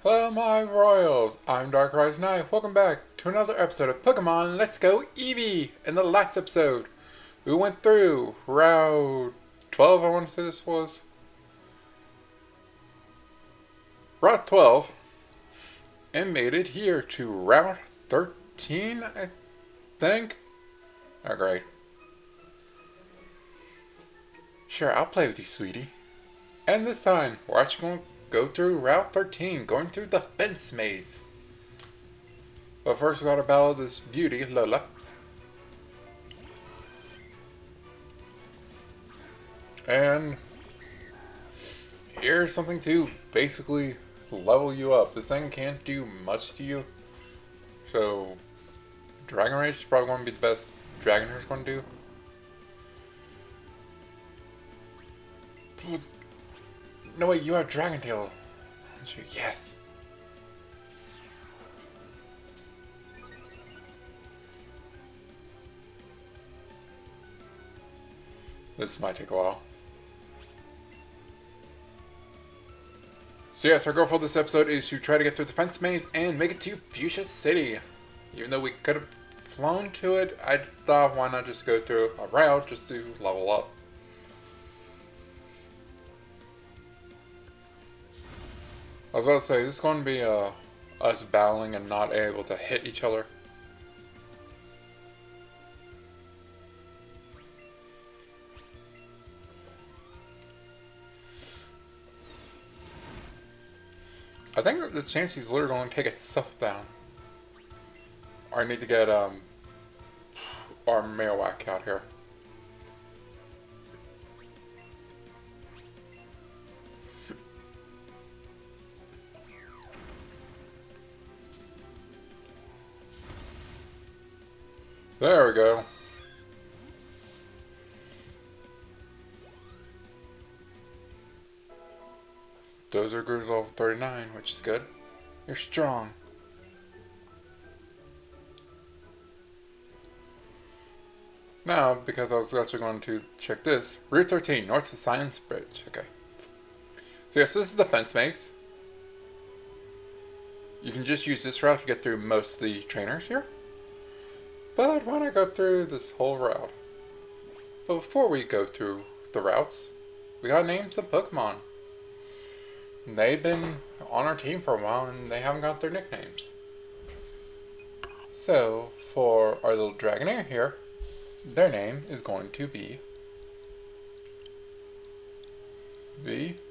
Hello my royals, I'm DarkriseKnight. Welcome back to another episode of Pokemon Let's Go Eevee! In the last episode, we went through Route 12, I want to say this was. Route 12, and made it here to Route 13, I think? Oh great. Sure, I'll play with you, sweetie. And this time, we're actually going to go through Route 13, going through the fence maze. But first we gotta battle this beauty, Lola. And here's something to basically level you up. This thing can't do much to you. So Dragon Rage is probably going to be the best Dragon Hair's going to do. No wait, you have Dragon Tail. Yes. This might take a while. So yes, our goal for this episode is to try to get through the fence maze and make it to Fuchsia City. Even though we could have flown to it, I thought why not just go through a route just to level up. I was about to say, this is going to be us battling and not able to hit each other. I think this chance he's literally going to take itself down. Or I need to get our Marowak out here. There we go. Those are good level 39, which is good. You're strong. Now, because I was actually going to check this, Route 13, north of Science Bridge. Okay. So yes, this is the fence maze. You can just use this route to get through most of the trainers here. But why not go through this whole route? But before we go through the routes, we gotta name some Pokemon. They've been on our team for a while and they haven't got their nicknames. So, for our little Dragonair here, their name is going to be V-O-L-G-A.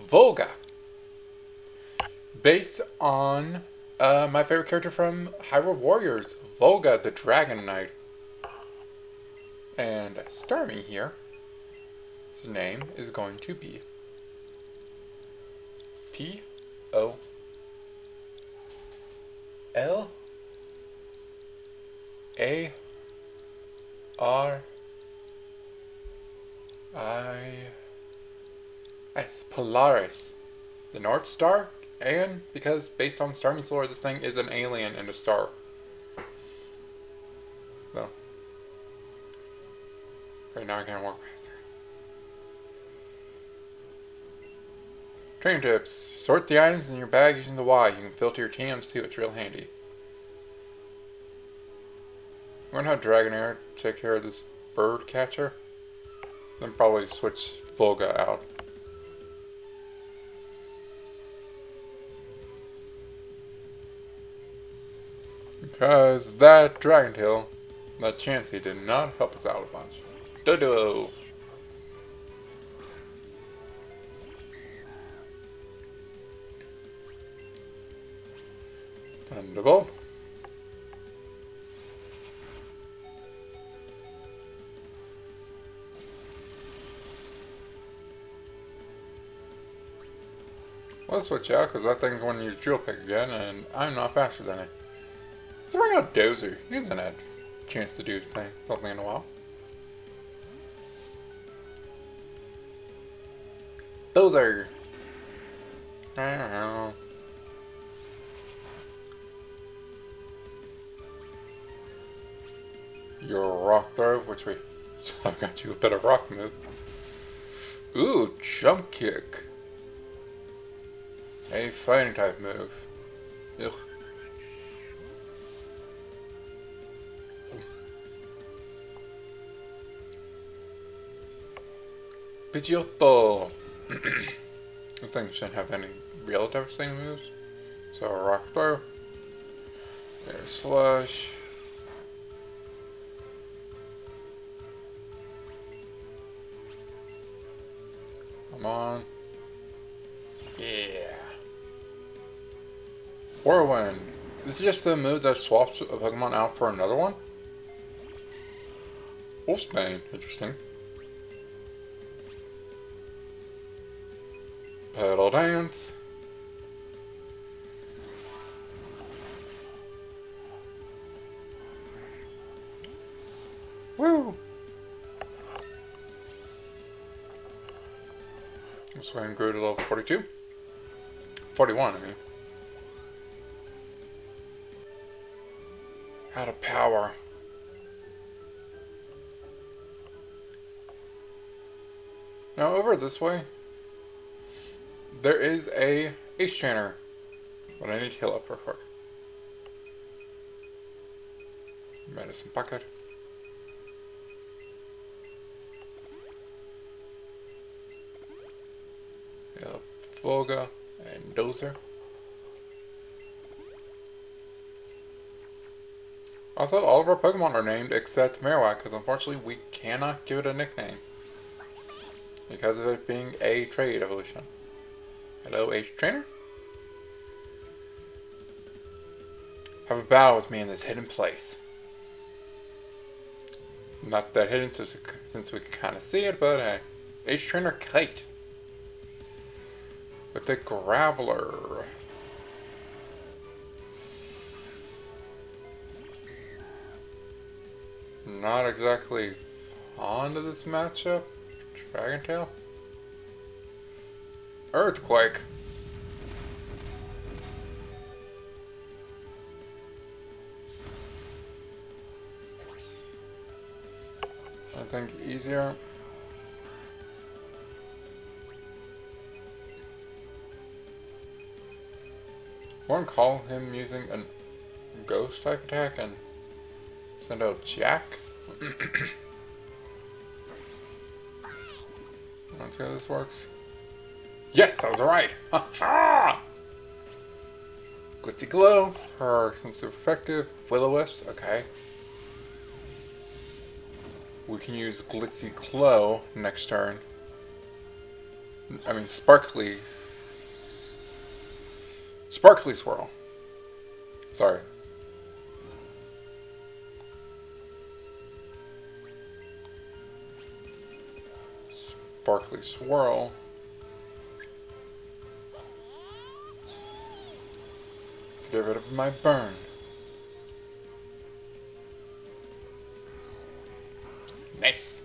Volga. Based on my favorite character from Hyrule Warriors, Volga the Dragon Knight. And Starmie here, his name is going to be P-O-L-A-R-I-S, Polaris, the North Star, and because based on Starmie's lore, this thing is an alien and a star. So, right now I can't walk faster. Training tips. Sort the items in your bag using the Y. You can filter your TMs too, it's real handy. I'm gonna have Dragonair take care of this bird catcher. Then probably switch Volga out. Because that Dragon Tail, that Chansey did not help us out a bunch. Dodo! Thunderbolt. Let's switch out because that thing's going to use Drill Pick again and I'm not faster than it. Let's bring out Dozer. He hasn't had a chance to do something in a while. Dozer! I don't know. Your rock throw, which we I've got you a better rock move. Ooh, jump kick. A fighting type move. Ugh. Pidgeotto. This thing shouldn't have any real devastating moves. So rock throw. There's slash. Come on. Yeah. Whirlwind. This is just the move that swaps a Pokemon out for another one? Wolfsbane. Interesting. Pedal dance. Woo! This one grew to level 42. 41, I mean. Out of power. Now over this way, there is a Ace Trainer, but I need to heal up real quick. Medicine bucket. Heal up Volga and Dozer. Also, all of our Pokemon are named except Marowak, because unfortunately we cannot give it a nickname. Because of it being a trade evolution. Hello, Ace Trainer? Have a bow with me in this hidden place. Not that hidden since we can kind of see it, but hey. Ace Trainer Kite. With the Graveler. Not exactly fond of this matchup. Dragon Tail. Earthquake. I think easier. One call him using a ghost type attack and send out Jack. Let's see how this works. Yes, I was right! Ha ha! Glitzy Glow for some super effective. Will-O-Wisps, okay. We can use Glitzy Glow next turn. I mean, Sparkly Swirl. Sorry. Sparkly Swirl. To get rid of my burn. Nice.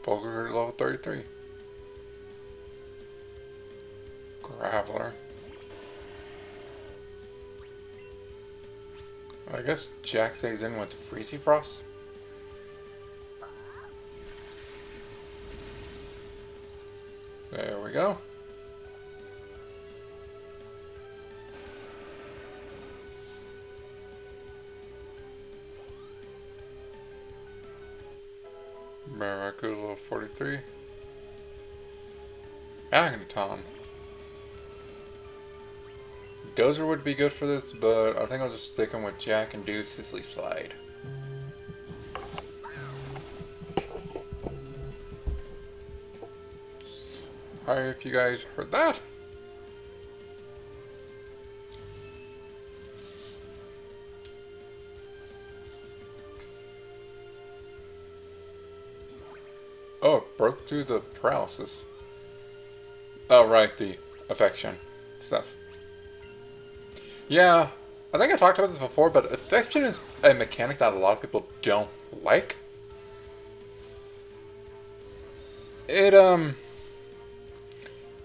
Vulgar level 33. Graveler. I guess Jack stays in with Freezy Frost. There we go. Barracuda level 43. Magneton. Dozer would be good for this, but I think I'll just stick him with Jack and do Sisley Slide. Sorry if you guys heard that. Oh, it broke through the paralysis. Oh, right, the affection stuff. Yeah, I think I talked about this before, but affection is a mechanic that a lot of people don't like.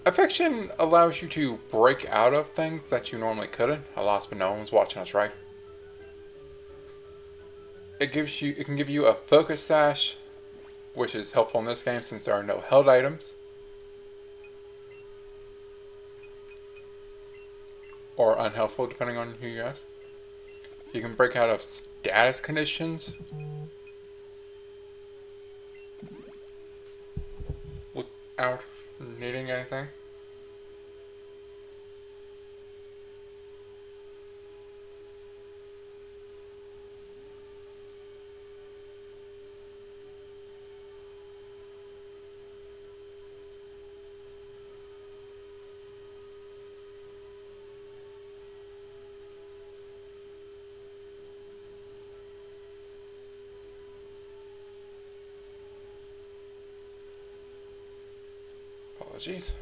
Affection allows you to break out of things that you normally couldn't. Alas, but no one was watching us, right? it can give you a focus sash, which is helpful in this game since there are no held items. Or unhelpful depending on who you ask. You can break out of status conditions without needing anything. Apologies.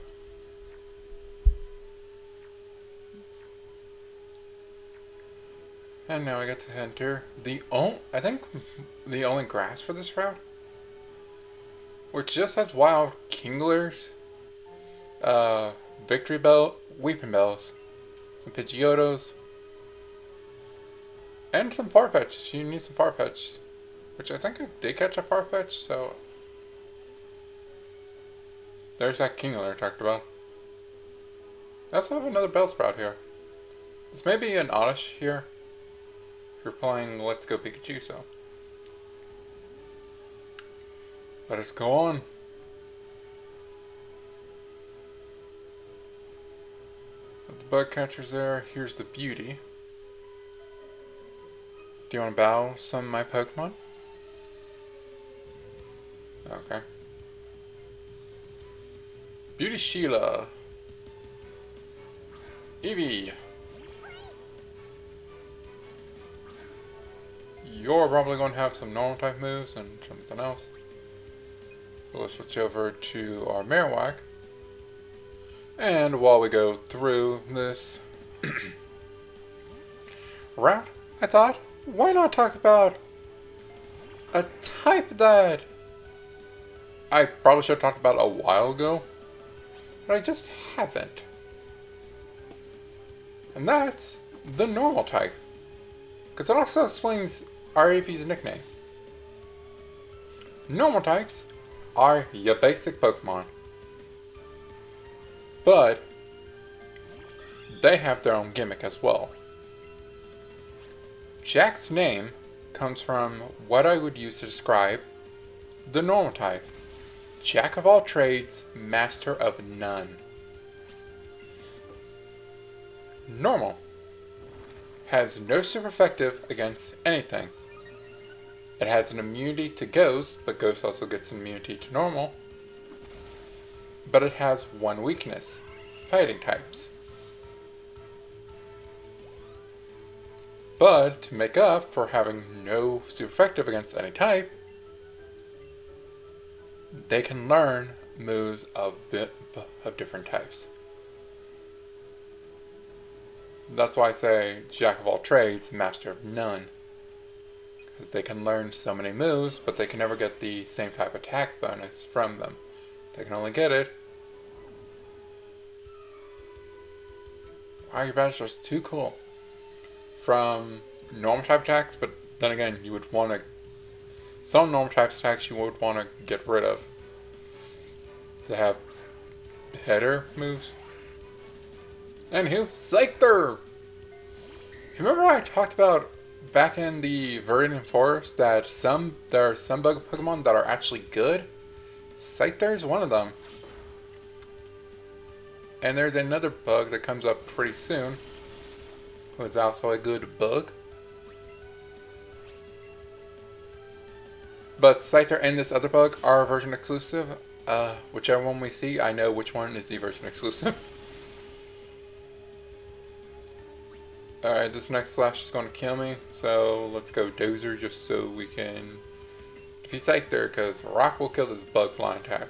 And now we get to enter I think the only grass for this route, which just has wild Kinglers, Victory Bell, Weeping Bells, some Pidgeotos, and some Farfetch. You need some Farfetch, which I think I did catch a Farfetch, so there's that Kingler I talked about. I also have another Bellsprout here. This may be an Oddish here. If you're playing Let's Go Pikachu, so. Let us go on. With the bug catchers there, here's the beauty. Do you want to battle some of my Pokemon? Okay. Beauty Sheila. Eevee. You're probably going to have some normal type moves and something else. So let's switch over to our Marowak. And while we go through this route, I thought, why not talk about a type that I probably should have talked about a while ago, but I just haven't. And that's the normal type. Because it also explains our Eevee's nickname. Normal types are your basic Pokemon. But they have their own gimmick as well. Jack's name comes from what I would use to describe the normal type. Jack of all trades, master of none. Normal has no super effective against anything. It has an immunity to Ghost, but Ghost also gets an immunity to normal. But it has one weakness, fighting types. But to make up for having no super effective against any type, they can learn moves of different types. That's why I say Jack of all trades, master of none. Because they can learn so many moves, but they can never get the same type attack bonus from them. They can only get it. Wow, your badge was too cool. From normal type attacks, but then again, you would want to... Some normal type attacks you would want to get rid of. To have header moves. Anywho, Scyther! Remember I talked about back in the Viridian Forest that there are some bug Pokemon that are actually good? Scyther is one of them. And there's another bug that comes up pretty soon, who is also a good bug. But Scyther and this other bug are version exclusive. Whichever one we see, I know which one is the version exclusive. Alright, this next slash is going to kill me, so let's go Dozer just so we can defeat Scyther, because Rock will kill this bug flying type.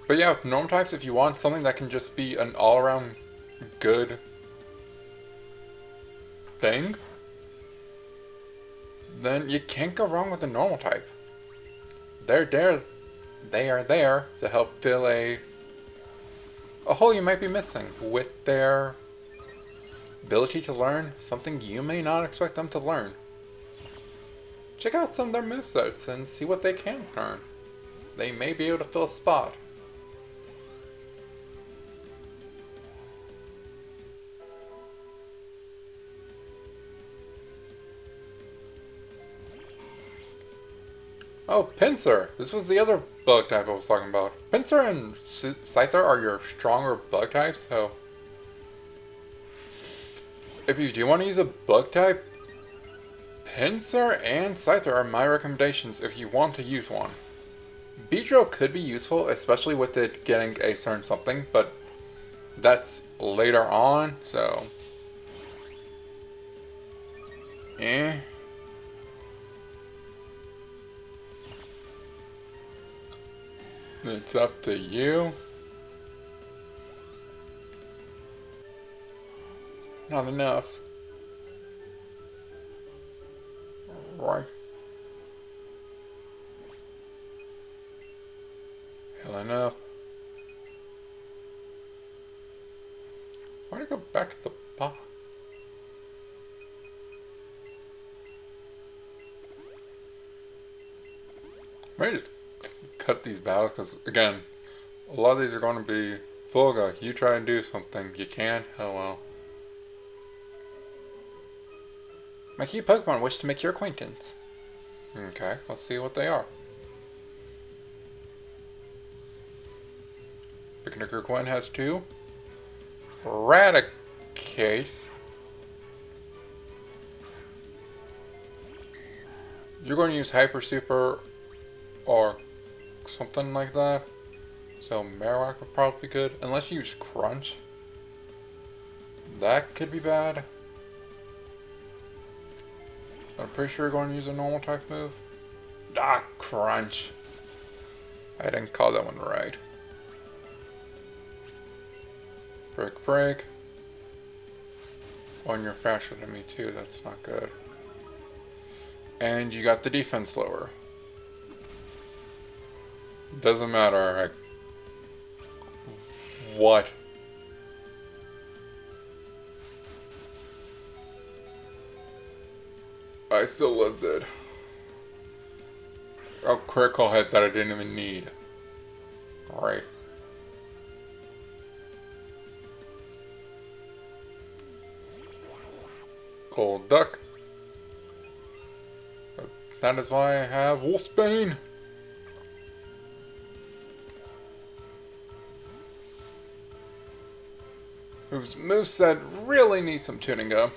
But yeah, with normal types, if you want something that can just be an all-around good thing, then you can't go wrong with the normal type. They are there to help fill a a hole you might be missing with their ability to learn something you may not expect them to learn. Check out some of their movesets and see what they can learn. They may be able to fill a spot. Oh, Pinsir! This was the other bug type I was talking about. Pinsir and Scyther are your stronger bug types, so if you do want to use a bug type, Pinsir and Scyther are my recommendations if you want to use one. Beedrill could be useful, especially with it getting a certain something, but that's later on, so it's up to you. Not enough. Right. Healing up. Why'd I go back to the box? Maybe just cut these battles, because again, a lot of these are going to be Fulga. You try and do something, you can. Oh well. My key Pokemon wish to make your acquaintance. Okay, let's see what they are. Picnicker Gwen has 2. Raticate. You're going to use Hyper Super or something like that. So Marowak would probably be good. Unless you use Crunch. That could be bad. I'm pretty sure you're going to use a normal type move. Ah, Crunch. I didn't call that one right. Break, break. Oh, and you're faster than me too. That's not good. And you got the defense lower. Doesn't matter. What? I still lived it. A critical hit that I didn't even need. Alright. Cold Duck. That is why I have Wolfsbane. Whose moveset really needs some tuning up.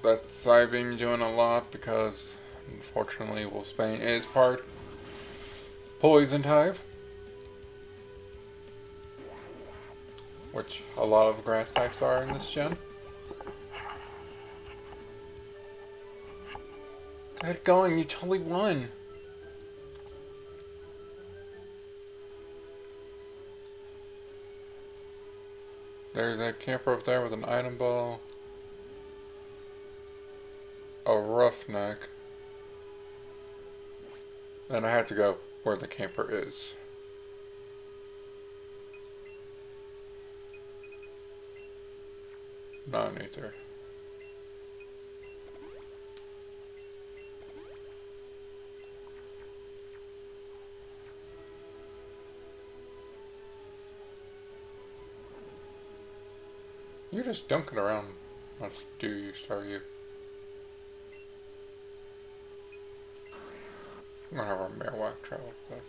That's I've been doing a lot because unfortunately Wolfsbane is part poison type. Which a lot of grass types are in this gen. Get going, you totally won. There's a camper up there with an item ball. A roughneck. And I had to go where the camper is. Non-ether. You're just dunking around. Let's do you, start you. I'm gonna have our Marowak travel with us.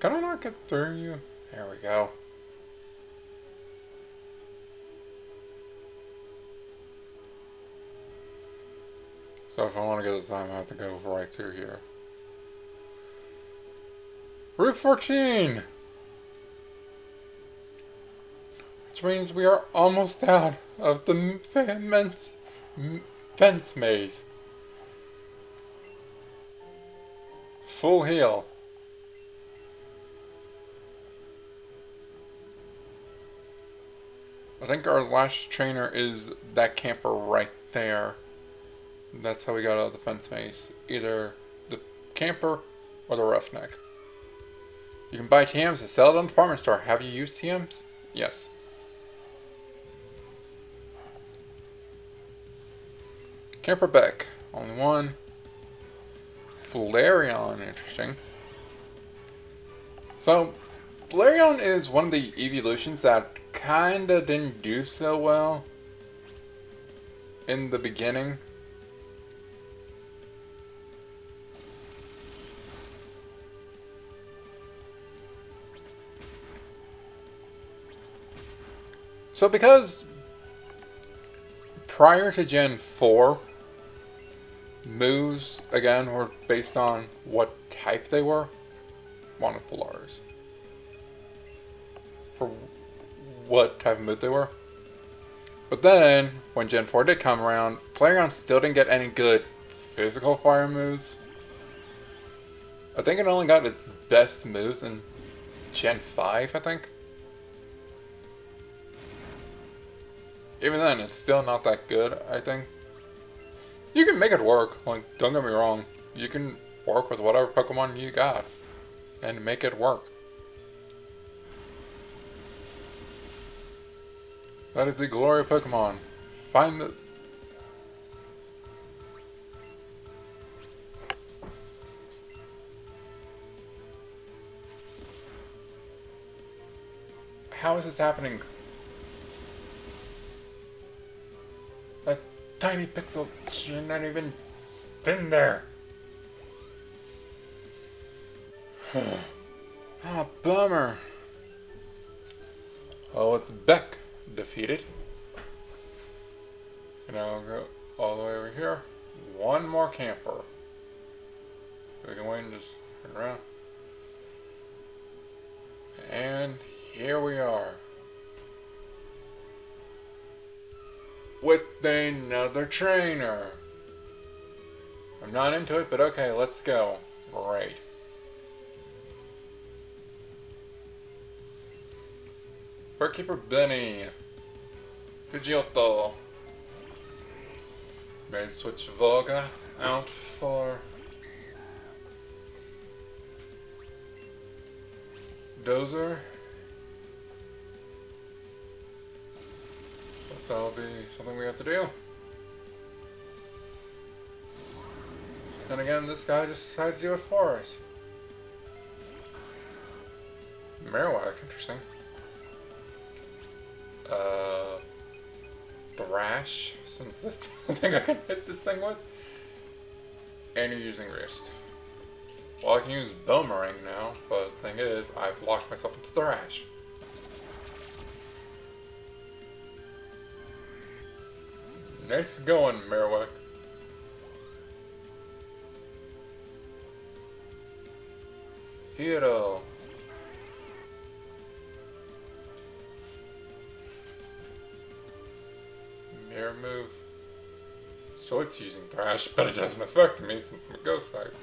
Can I not get through you? There we go. So if I want to get this time, I have to go right through here. Route 14! Which means we are almost out of the fence maze. Full heal. I think our last trainer is that camper right there. That's how we got out of the fence maze. Either the camper or the roughneck. You can buy TMs and sell it on the department store. Have you used TMs? Yes. Camper Beck. Only one. Flareon. Interesting. So, Flareon is one of the Eeveelutions that kinda didn't do so well in the beginning. So because prior to Gen 4, moves, again, were based on what type they were. Monopolars. For what type of move they were. But then, when Gen 4 did come around, Flareon still didn't get any good physical fire moves. I think it only got its best moves in Gen 5, I think. Even then, it's still not that good, I think. You can make it work, like, don't get me wrong. You can work with whatever Pokemon you got and make it work. That is the glory of Pokemon. Find the... How is this happening? A tiny pixel should not even been there. Ah, bummer. Oh, it's Beck defeated. And I'll go all the way over here. One more camper. We can wait and just turn around. And here we are. With another trainer. I'm not into it, but okay, let's go. Great. Birdkeeper Benny. Pidgeotto. Maybe switch Volga out for Dozer. But that'll be something we have to do. And again, this guy just decided to do it for us. Marowak, interesting. Thrash, since this I think I can hit this thing with. And you're using Wrist. Well, I can use Boomerang now, but the thing is, I've locked myself into Thrash. Nice going, Marowak. Theodore. Mirror move. So it's using Thrash, but it doesn't affect me since I'm a ghost type.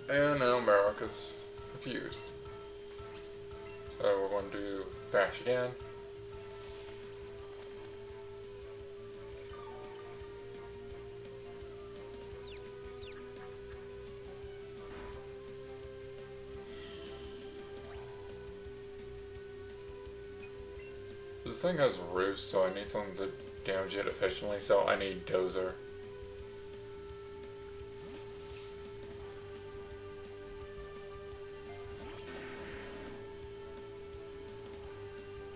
And now Marowak is confused. So we're going to do Thrash again. This thing has Roost, so I need something to damage it efficiently, so I need Dozer.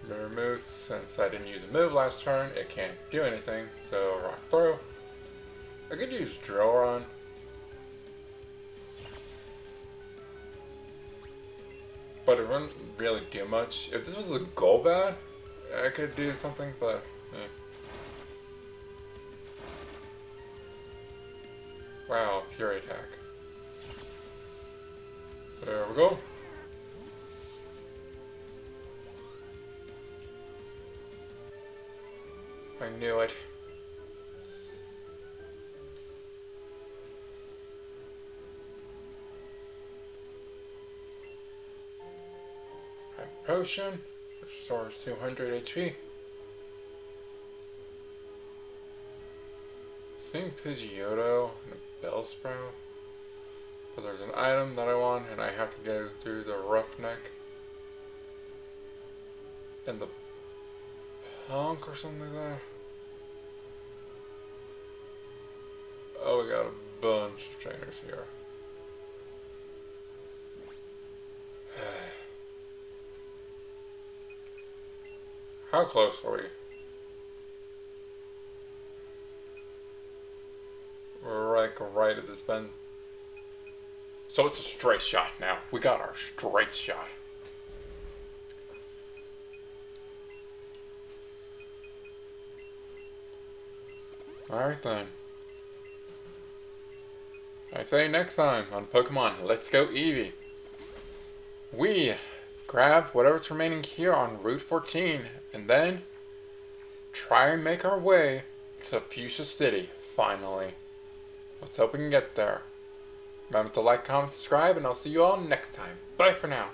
Mirror Moose, since I didn't use a move last turn, it can't do anything, so Rock Throw. I could use Drill Run. But it wouldn't really do much. If this was a Golbat, I could do something, but wow, Fury Attack. There we go. I knew it. potion, which restores 200 HP. Seeing Pidgeotto and a Bellsprout. But there's an item that I want, and I have to go through the Roughneck and the Punk or something like that. Oh, we got a bunch of trainers here. How close are we? We're like right at this bend. So it's a straight shot now. We got our straight shot. Alright then. I say next time on Pokemon Let's Go Eevee. We grab whatever's remaining here on Route 14 and then try and make our way to Fuchsia City, finally. Let's hope we can get there. Remember to like, comment, subscribe, and I'll see you all next time. Bye for now.